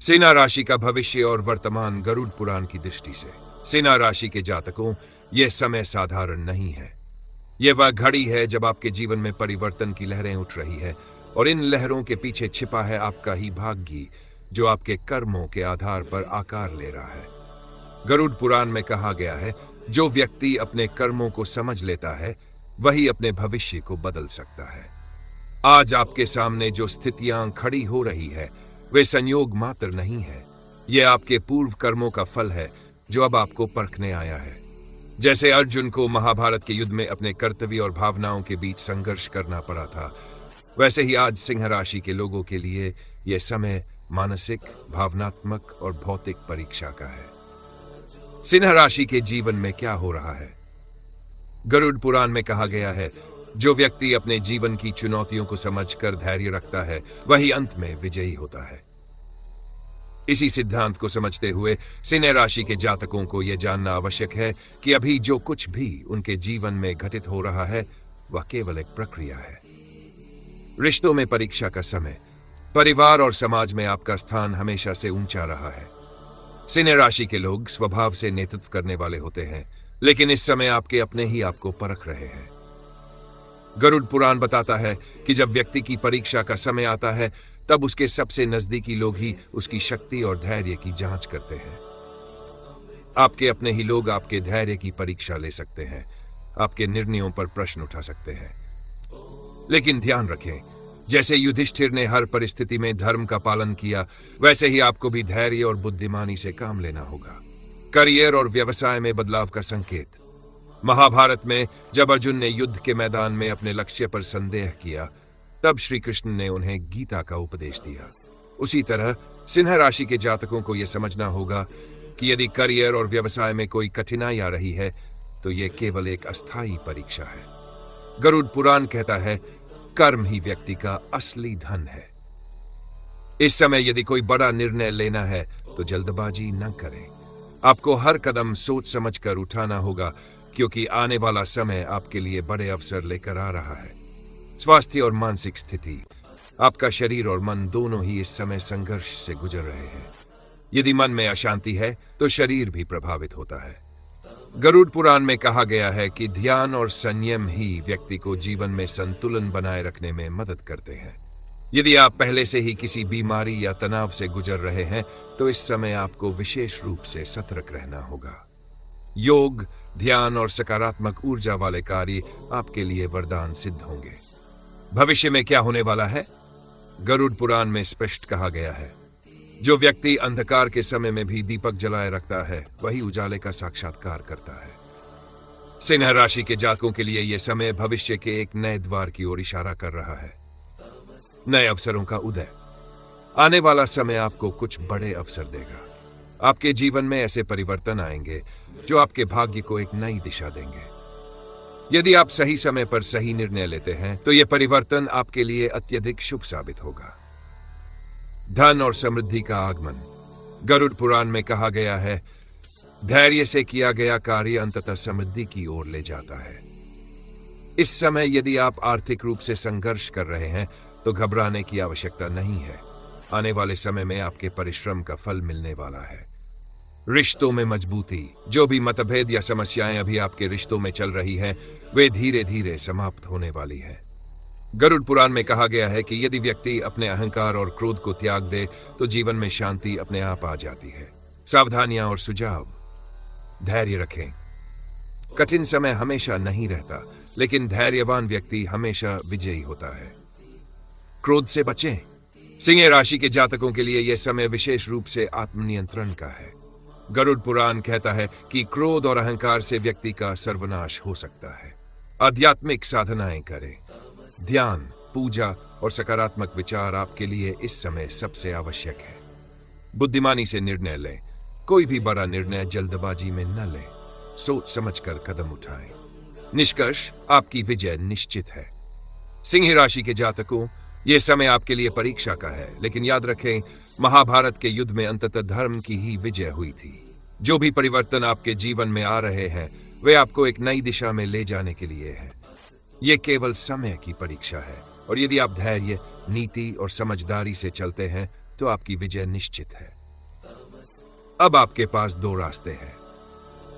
सिन्हा राशि का भविष्य और वर्तमान गरुड़ पुराण की दृष्टि से सिन्हा राशि के जातकों, यह समय साधारण नहीं है। यह वह घड़ी है जब आपके जीवन में परिवर्तन की लहरें उठ रही है और इन लहरों के पीछे छिपा है आपका ही भाग्य, जो आपके कर्मों के आधार पर आकार ले रहा है। गरुड़ पुराण में कहा गया है, जो व्यक्ति अपने कर्मों को समझ लेता है वही अपने भविष्य को बदल सकता है। आज आपके सामने जो स्थितियां खड़ी हो रही है वे संयोग मात्र नहीं है। यह आपके पूर्व कर्मों का फल है जो अब आपको परखने आया है। जैसे अर्जुन को महाभारत के युद्ध में अपने कर्तव्य और भावनाओं के बीच संघर्ष करना पड़ा था, वैसे ही आज सिंह राशि के लोगों के लिए यह समय मानसिक, भावनात्मक और भौतिक परीक्षा का है। सिंह राशि के जीवन में क्या हो रहा है? गरुड़ पुराण में कहा गया है, जो व्यक्ति अपने जीवन की चुनौतियों को समझकर धैर्य रखता है वही अंत में विजयी होता है। इसी सिद्धांत को समझते हुए सिंह राशि के जातकों को यह जानना आवश्यक है कि अभी जो कुछ भी उनके जीवन में घटित हो रहा है वह केवल एक प्रक्रिया है। रिश्तों में परीक्षा का समय, परिवार और समाज में आपका स्थान हमेशा से ऊंचा रहा है। सिंह राशि के लोग स्वभाव से नेतृत्व करने वाले होते हैं, लेकिन इस समय आपके अपने ही आपको परख रहे हैं। गरुड़ पुराण बताता है कि जब व्यक्ति की परीक्षा का समय आता है तब उसके सबसे नजदीकी लोग ही उसकी शक्ति और धैर्य की जांच करते हैं। आपके अपने ही लोग आपके धैर्य की परीक्षा ले सकते हैं, आपके निर्णयों पर प्रश्न उठा सकते हैं। लेकिन ध्यान रखें, जैसे युधिष्ठिर ने हर परिस्थिति में धर्म का पालन किया, वैसे ही आपको भी धैर्य और बुद्धिमानी से काम लेना होगा। करियर और व्यवसाय में बदलाव का संकेत। महाभारत में जब अर्जुन ने युद्ध के मैदान में अपने लक्ष्य पर संदेह किया, तब श्री कृष्ण ने उन्हें गीता का उपदेश दिया। उसी तरह सिंह राशि के जातकों को यह समझना होगा कि यदि करियर और व्यवसाय में कोई कठिनाई आ रही है तो यह केवल एक अस्थायी परीक्षा है। गरुड़ पुराण कहता है, कर्म ही व्यक्ति का असली धन है। इस समय यदि कोई बड़ा निर्णय लेना है तो जल्दबाजी न करें। आपको हर कदम सोच समझकर उठाना होगा, क्योंकि आने वाला समय आपके लिए बड़े अवसर लेकर आ रहा है। स्वास्थ्य और मानसिक स्थिति, आपका शरीर और मन दोनों ही इस समय संघर्ष से गुजर रहे हैं। यदि मन में अशांति है तो शरीर भी प्रभावित होता है। गरुड़ पुराण में कहा गया है कि ध्यान और संयम ही व्यक्ति को जीवन में संतुलन बनाए रखने में मदद करते हैं। यदि आप पहले से ही किसी बीमारी या तनाव से गुजर रहे हैं तो इस समय आपको विशेष रूप से सतर्क रहना होगा। योग, ध्यान और सकारात्मक ऊर्जा वाले कार्य आपके लिए वरदान सिद्ध होंगे। भविष्य में क्या होने वाला है? गरुड़ पुराण में स्पष्ट कहा गया है, जो व्यक्ति अंधकार के समय में भी दीपक जलाए रखता है वही उजाले का साक्षात्कार करता है। सिंह राशि के जातकों के लिए यह समय भविष्य के एक नए द्वार की ओर इशारा कर रहा है, नए अवसरों का उदय। आने वाला समय आपको कुछ बड़े अवसर देगा। आपके जीवन में ऐसे परिवर्तन आएंगे जो आपके भाग्य को एक नई दिशा देंगे। यदि आप सही समय पर सही निर्णय लेते हैं तो यह परिवर्तन आपके लिए अत्यधिक शुभ साबित होगा। धन और समृद्धि का आगमन। गरुड़ पुराण में कहा गया है, धैर्य से किया गया कार्य अंततः समृद्धि की ओर ले जाता है। इस समय यदि आप आर्थिक रूप से संघर्ष कर रहे हैं तो घबराने की आवश्यकता नहीं है। आने वाले समय में आपके परिश्रम का फल मिलने वाला है। रिश्तों में मजबूती। जो भी मतभेद या समस्याएं अभी आपके रिश्तों में चल रही हैं, वे धीरे धीरे समाप्त होने वाली है। गरुड़ पुराण में कहा गया है कि यदि व्यक्ति अपने अहंकार और क्रोध को त्याग दे तो जीवन में शांति अपने आप आ जाती है। सावधानियां और सुझाव। धैर्य रखें। कठिन समय हमेशा नहीं रहता, लेकिन धैर्यवान व्यक्ति हमेशा विजयी होता है। क्रोध से बचें। सिंह राशि के जातकों के लिए यह समय विशेष रूप से आत्मनियंत्रण का है। गरुड़ पुराण कहता है कि क्रोध और अहंकार से व्यक्ति का सर्वनाश हो सकता है। आध्यात्मिक साधनाएं करें। ध्यान, पूजा और सकारात्मक विचार आपके लिए इस समय सबसे आवश्यक है। बुद्धिमानी से निर्णय लें। कोई भी बड़ा निर्णय जल्दबाजी में न लें। सोच समझकर कदम उठाएं। निष्कर्ष, आपकी विजय निश्चित है। सिंह राशि के जातकों, यह समय आपके लिए परीक्षा का है, लेकिन याद रखें, महाभारत के युद्ध में अंततः धर्म की ही विजय हुई थी। जो भी परिवर्तन आपके जीवन में आ रहे हैं वे आपको एक नई दिशा में ले जाने के लिए हैं। यह केवल समय की परीक्षा है, और यदि आप धैर्य, नीति और समझदारी से चलते हैं तो आपकी विजय निश्चित है। अब आपके पास दो रास्ते हैं।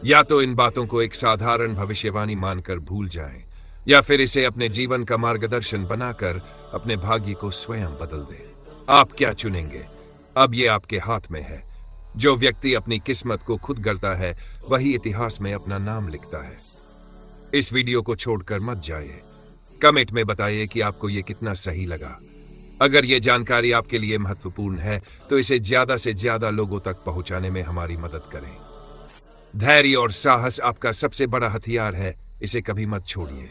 या तो इन बातों को एक साधारण भविष्यवाणी मानकर भूल जाएं, या फिर इसे अपने जीवन का मार्गदर्शन बनाकर अपने भाग्य को स्वयं बदल दें। आप क्या चुनेंगे, अब ये आपके हाथ में है। जो व्यक्ति अपनी किस्मत को खुद गढ़ता है, वही इतिहास में अपना नाम लिखता है। इस वीडियो को छोड़कर मत जाइए। कमेंट में बताइए कि आपको ये कितना सही लगा। अगर ये जानकारी आपके लिए महत्वपूर्ण है तो इसे ज्यादा से ज्यादा लोगों तक पहुंचाने में हमारी मदद करें। धैर्य और साहस आपका सबसे बड़ा हथियार है, इसे कभी मत छोड़िए।